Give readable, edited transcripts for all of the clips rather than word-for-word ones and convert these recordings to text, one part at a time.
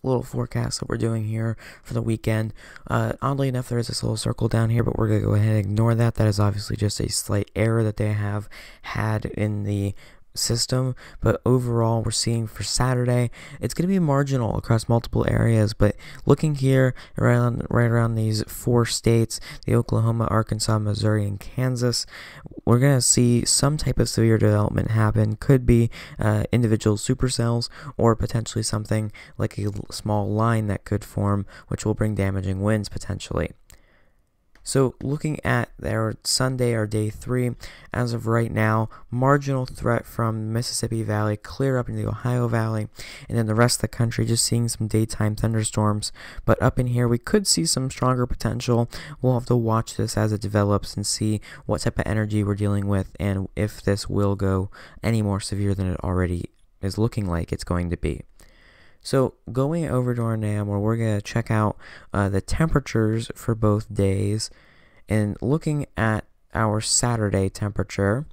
little forecast that we're doing here for the weekend. Oddly enough, there is this little circle down here, but we're going to go ahead and ignore that. That is obviously just a slight error that they have had in the system. But overall, we're seeing for Saturday, it's going to be marginal across multiple areas. But looking here right around these 4 states, the Oklahoma, Arkansas, Missouri, and Kansas, we're going to see some type of severe development happen. Could be individual supercells, or potentially something like a small line that could form, which will bring damaging winds potentially. So looking at our Sunday, or day 3, as of right now, marginal threat from Mississippi Valley clear up into the Ohio Valley, and then the rest of the country just seeing some daytime thunderstorms. But up in here, we could see some stronger potential. We'll have to watch this as it develops and see what type of energy we're dealing with, and if this will go any more severe than it already is looking like it's going to be. So going over to our NAM, where we're going to check out the temperatures for both days, and looking at our Saturday temperature,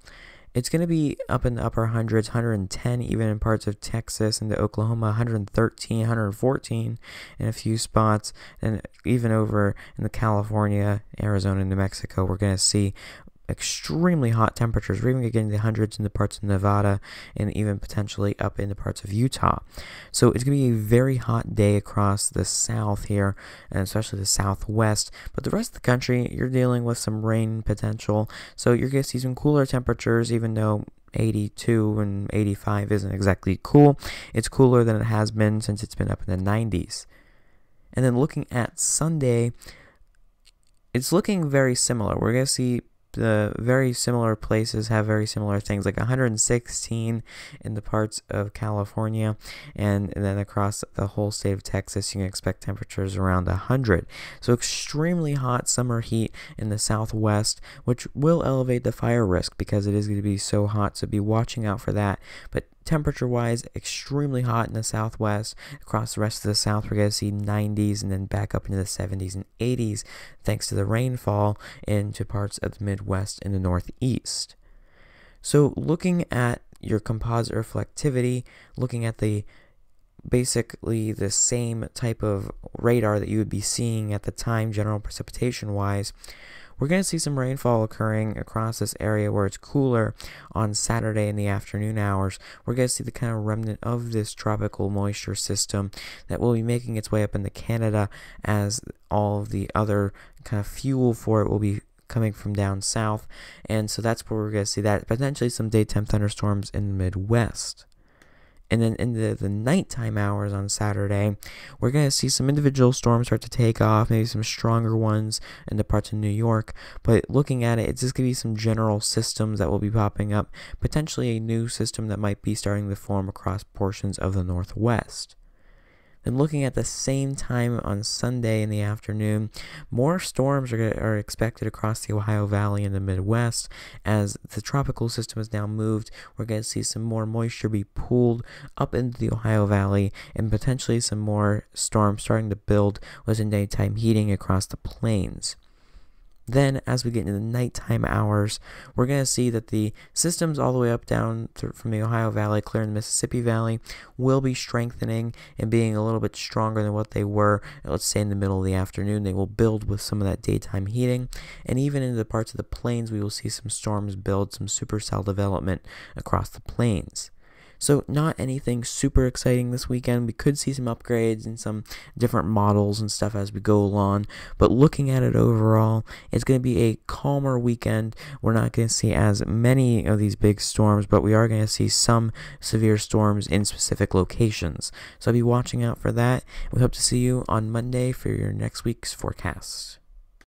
it's going to be up in the upper hundreds, 110 even in parts of Texas and Oklahoma, 113, 114 in a few spots, and even over in the California, Arizona, and New Mexico, we're going to see extremely hot temperatures. We're even getting the hundreds in the parts of Nevada, and even potentially up in the parts of Utah. So it's going to be a very hot day across the south here, and especially the southwest. But the rest of the country, you're dealing with some rain potential. So you're going to see some cooler temperatures, even though 82 and 85 isn't exactly cool. It's cooler than it has been since it's been up in the 90s. And then looking at Sunday, it's looking very similar. We're going to see the very similar places have very similar things, like 116 in the parts of California, and then across the whole state of Texas, you can expect temperatures around 100. So extremely hot summer heat in the southwest, which will elevate the fire risk because it is going to be so hot, so be watching out for that. But temperature-wise, extremely hot in the southwest. Across the rest of the south, we're going to see 90s and then back up into the 70s and 80s thanks to the rainfall into parts of the Midwest and the Northeast. So looking at your composite reflectivity, looking at basically the same type of radar that you would be seeing at the time, general precipitation-wise, we're going to see some rainfall occurring across this area where it's cooler on Saturday in the afternoon hours. We're going to see the kind of remnant of this tropical moisture system that will be making its way up into Canada, as all of the other kind of fuel for it will be coming from down south. And so that's where we're going to see that, potentially some daytime thunderstorms in the Midwest. And then in the nighttime hours on Saturday, we're going to see some individual storms start to take off, maybe some stronger ones in the parts of New York. But looking at it, it's just going to be some general systems that will be popping up, potentially a new system that might be starting to form across portions of the Northwest. Then looking at the same time on Sunday in the afternoon, more storms are expected across the Ohio Valley and the Midwest. As the tropical system is now moved, we're going to see some more moisture be pulled up into the Ohio Valley, and potentially some more storms starting to build with the daytime heating across the plains. Then, as we get into the nighttime hours, we're going to see that the systems all the way up down from the Ohio Valley, clearing the Mississippi Valley, will be strengthening and being a little bit stronger than what they were, let's say, in the middle of the afternoon. They will build with some of that daytime heating. And even in the parts of the plains, we will see some storms build, some supercell development across the plains. So not anything super exciting this weekend. We could see some upgrades and some different models and stuff as we go along. But looking at it overall, it's going to be a calmer weekend. We're not going to see as many of these big storms, but we are going to see some severe storms in specific locations. So I'll be watching out for that. We hope to see you on Monday for your next week's forecast.